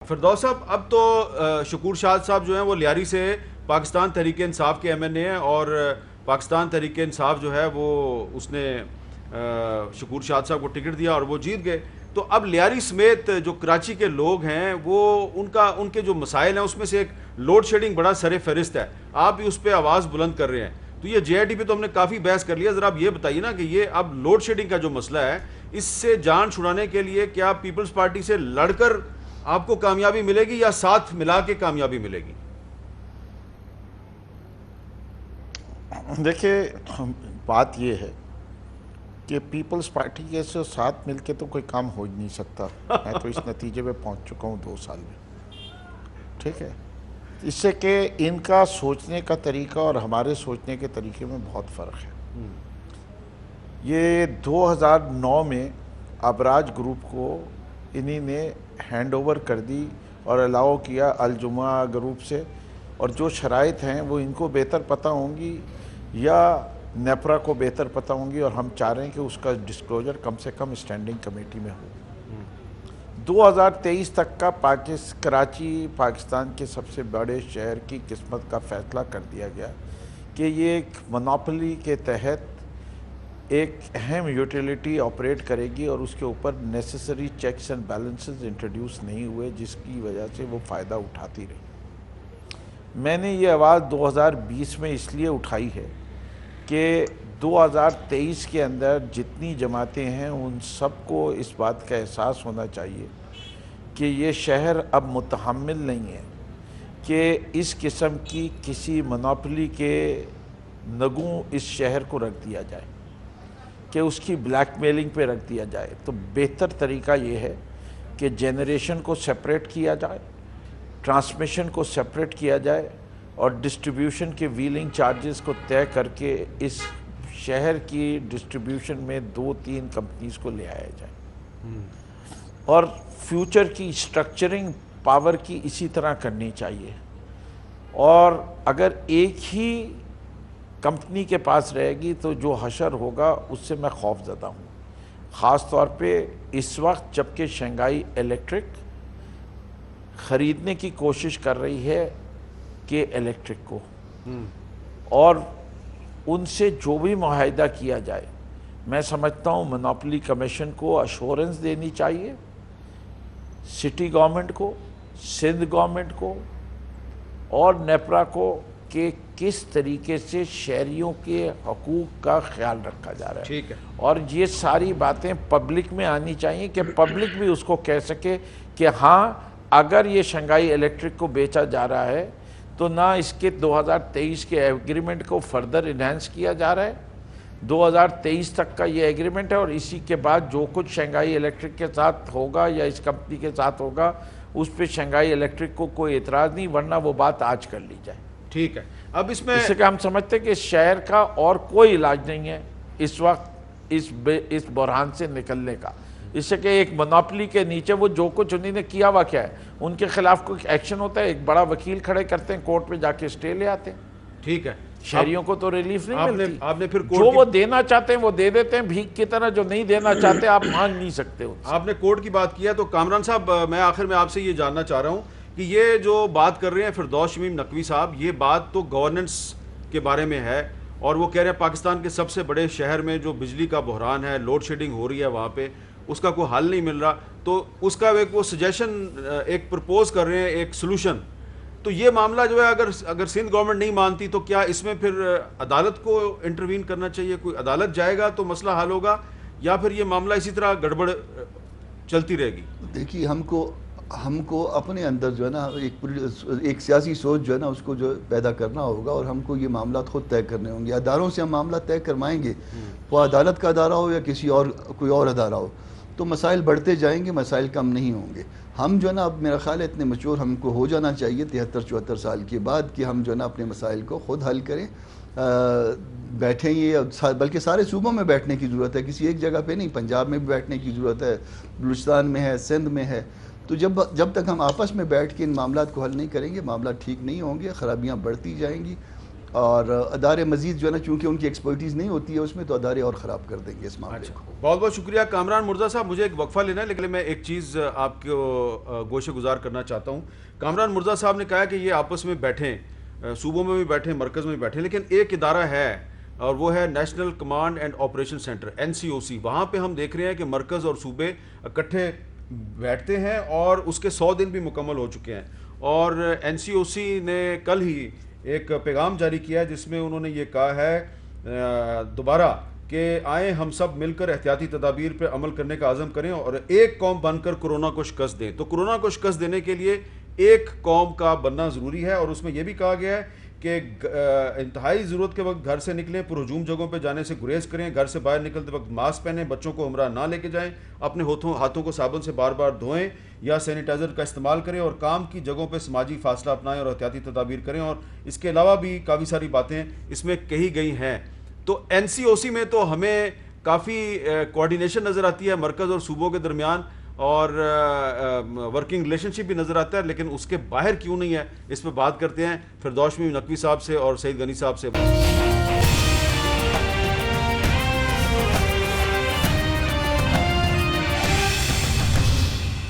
فردوس صاحب، اب تو شکور شاد صاحب جو ہیں وہ لیاری سے پاکستان تحریک انصاف کے ایم این اے ہیں، اور پاکستان تحریک انصاف جو ہے وہ اس نے شکور شاد صاحب کو ٹکٹ دیا اور وہ جیت گئے. تو اب لیاری سمیت جو کراچی کے لوگ ہیں وہ ان کے جو مسائل ہیں اس میں سے ایک لوڈ شیڈنگ بڑا سر فہرست ہے. آپ بھی اس پہ آواز بلند کر رہے ہیں. تو یہ جے آئی ٹی پہ تو ہم نے کافی بحث کر لیا. ذرا آپ یہ بتائیے نا کہ یہ اب لوڈ شیڈنگ کا جو مسئلہ ہے اس سے جان چھڑانے کے لیے کیا پیپلز پارٹی سے لڑ کر آپ کو کامیابی ملے گی یا ساتھ ملا کے کامیابی ملے گی؟ دیکھیں، بات یہ ہے کہ پیپلز پارٹی کے ساتھ مل کے تو کوئی کام ہو ہی نہیں سکتا. میں تو اس نتیجے پہ پہنچ چکا ہوں 2 سال میں. ٹھیک ہے، اس سے کہ ان کا سوچنے کا طریقہ اور ہمارے سوچنے کے طریقے میں بہت فرق ہے. یہ 2009 میں ابراج گروپ کو انہی نے ہینڈ اوور کر دی اور الاؤ کیا الجمعہ گروپ سے، اور جو شرائط ہیں وہ ان کو بہتر پتہ ہوں گی یا نیپرا کو بہتر پتہ ہوں گی، اور ہم چاہ رہے ہیں کہ اس کا ڈسکلوجر کم سے کم اسٹینڈنگ کمیٹی میں ہو. 2023 تک کا کراچی پاکستان کے سب سے بڑے شہر کی قسمت کا فیصلہ کر دیا گیا کہ یہ ایک مونوپلی کے تحت ایک اہم یوٹیلیٹی آپریٹ کرے گی، اور اس کے اوپر necessary checks and balances introduce نہیں ہوئے جس کی وجہ سے وہ فائدہ اٹھاتی رہی. میں نے یہ آواز 2020 میں اس لیے اٹھائی ہے کہ 2023 کے اندر جتنی جماعتیں ہیں ان سب کو اس بات کا احساس ہونا چاہیے کہ یہ شہر اب متحمل نہیں ہے کہ اس قسم کی کسی مونوپلی کے نگوں اس شہر کو رکھ دیا جائے، کہ اس کی بلیک میلنگ پہ رکھ دیا جائے. تو بہتر طریقہ یہ ہے کہ جنریشن کو سپریٹ کیا جائے، ٹرانسمیشن کو سپریٹ کیا جائے، اور ڈسٹریبیوشن کے ویلنگ چارجز کو طے کر کے اس شہر کی ڈسٹریبیوشن میں 2-3 کمپنیز کو لے آیا جائے. اور فیوچر کی سٹرکچرنگ پاور کی اسی طرح کرنی چاہیے. اور اگر ایک ہی کمپنی کے پاس رہے گی تو جو حشر ہوگا اس سے میں خوف زدہ ہوں، خاص طور پہ اس وقت جب کہ شنگھائی الیکٹرک خریدنے کی کوشش کر رہی ہے کہ الیکٹرک کو، اور ان سے جو بھی معاہدہ کیا جائے میں سمجھتا ہوں مونوپلی کمیشن کو اشورنس دینی چاہیے، سٹی گورنمنٹ کو، سندھ گورنمنٹ کو اور نیپرا کو، کہ کس طریقے سے شہریوں کے حقوق کا خیال رکھا جا رہا ہے. ٹھیک ہے، اور یہ ساری باتیں پبلک میں آنی چاہیے کہ پبلک بھی اس کو کہہ سکے کہ ہاں اگر یہ شنگھائی الیکٹرک کو بیچا جا رہا ہے تو نہ اس کے 2023 کے ایگریمنٹ کو فردر انہینس کیا جا رہا ہے. 2023 تک کا یہ ایگریمنٹ ہے، اور اسی کے بعد جو کچھ شنگھائی الیکٹرک کے ساتھ ہوگا یا اس کمپنی کے ساتھ ہوگا اس پہ شنگھائی الیکٹرک کو کوئی اعتراض نہیں، ورنہ وہ بات آج کر لی جائے. ٹھیک ہے. اب اس میں اس سے کہ ہم سمجھتے ہیں کہ اس شہر کا اور کوئی علاج نہیں ہے اس وقت اس بحران سے نکلنے کا. اس سے کہ ایک مونوپلی کے نیچے وہ جو کچھ انہوں نے کیا ہوا کیا ہے، ان کے خلاف کوئی ایکشن ہوتا ہے، ایک بڑا وکیل کھڑے کرتے ہیں، کورٹ میں جا کے اسٹے لے آتے ہیں. ٹھیک ہے، شہریوں کو تو ریلیف نہیں ملتی. آپ نے پھر جو وہ دینا چاہتے ہیں وہ دے دیتے ہیں بھیک کی طرح، جو نہیں دینا چاہتے آپ مان نہیں سکتے. آپ نے کورٹ کی بات کیا تو کامران صاحب، میں آخر میں آپ سے یہ جاننا چاہ رہا ہوں کہ یہ جو بات کر رہے ہیں فردوس شمیم نقوی صاحب، یہ بات تو گورننس کے بارے میں ہے، اور وہ کہہ رہے ہیں پاکستان کے سب سے بڑے شہر میں جو بجلی کا بحران ہے، لوڈ شیڈنگ ہو رہی ہے وہاں پہ، اس کا کوئی حل نہیں مل رہا. تو اس کا ایک وہ سجیشن ایک پرپوز کر رہے ہیں، ایک سلوشن. تو یہ معاملہ جو ہے اگر سندھ گورنمنٹ نہیں مانتی تو کیا اس میں پھر عدالت کو انٹروین کرنا چاہیے؟ کوئی عدالت جائے گا تو مسئلہ حل ہوگا، یا پھر یہ معاملہ اسی طرح گڑبڑ چلتی رہے گی؟ دیکھیے، ہم کو اپنے اندر جو ہے نا ایک سیاسی سوچ جو ہے نا اس کو جو پیدا کرنا ہوگا، اور ہم کو یہ معاملات خود طے کرنے ہوں گے. اداروں سے ہم معاملات طے کروائیں گے، وہ عدالت کا ادارہ ہو یا کوئی اور ادارہ ہو، تو مسائل بڑھتے جائیں گے، مسائل کم نہیں ہوں گے. ہم جو ہے نا اب میرا خیال ہے اتنے میچور ہم کو ہو جانا چاہیے 73-74 سال کے بعد کہ ہم جو ہے نا اپنے مسائل کو خود حل کریں. بیٹھیں، یہ بلکہ سارے صوبوں میں بیٹھنے کی ضرورت ہے، کسی ایک جگہ پہ نہیں. پنجاب میں بھی بیٹھنے کی ضرورت ہے، بلوچستان میں ہے، سندھ میں ہے. تو جب تک ہم آپس میں بیٹھ کے ان معاملات کو حل نہیں کریں گے، معاملات ٹھیک نہیں ہوں گے، خرابیاں بڑھتی جائیں گی. اور ادارے مزید جو ہے نا چونکہ ان کی ایکسپرٹیز نہیں ہوتی ہے اس میں، تو ادارے اور خراب کر دیں گے اس معاملے کو۔ بہت بہت شکریہ کامران مرزا صاحب. مجھے ایک وقفہ لینا ہے لیکن میں ایک چیز آپ کو گوشے گزار کرنا چاہتا ہوں. کامران مرزا صاحب نے کہا کہ یہ آپس میں بیٹھیں، صوبوں میں بھی بیٹھیں، مرکز میں بھی بیٹھیں، لیکن ایک ادارہ ہے اور وہ ہے national command and operation centre NCOC. وہاں پہ ہم دیکھ رہے ہیں کہ مرکز اور صوبے اکٹھے بیٹھتے ہیں اور اس کے 100 دن بھی مکمل ہو چکے ہیں. اور NCOC نے کل ہی ایک پیغام جاری کیا ہے جس میں انہوں نے یہ کہا ہے دوبارہ کہ آئیں ہم سب مل کر احتیاطی تدابیر پہ عمل کرنے کا عزم کریں اور ایک قوم بن کر کورونا کو شکست دیں. تو کورونا کو شکست دینے کے لیے ایک قوم کا بننا ضروری ہے، اور اس میں یہ بھی کہا گیا ہے کہ انتہائی ضرورت کے وقت گھر سے نکلیں، پرہجوم جگہوں پہ جانے سے گریز کریں، گھر سے باہر نکلتے وقت ماسک پہنیں، بچوں کو ہمراہ نہ لے کے جائیں، اپنے ہاتھوں کو صابن سے بار بار دھوئیں یا سینیٹائزر کا استعمال کریں، اور کام کی جگہوں پہ سماجی فاصلہ اپنائیں اور احتیاطی تدابیر کریں. اور اس کے علاوہ بھی کافی ساری باتیں اس میں کہی گئی ہیں. تو NCOC میں تو ہمیں کافی کوارڈینیشن نظر آتی ہے مرکز اور صوبوں کے درمیان، اور ورکنگ ریلیشن شپ بھی نظر آتا ہے، لیکن اس کے باہر کیوں نہیں ہے، اس پہ بات کرتے ہیں فردوس نقوی صاحب سے اور سعید غنی صاحب سے.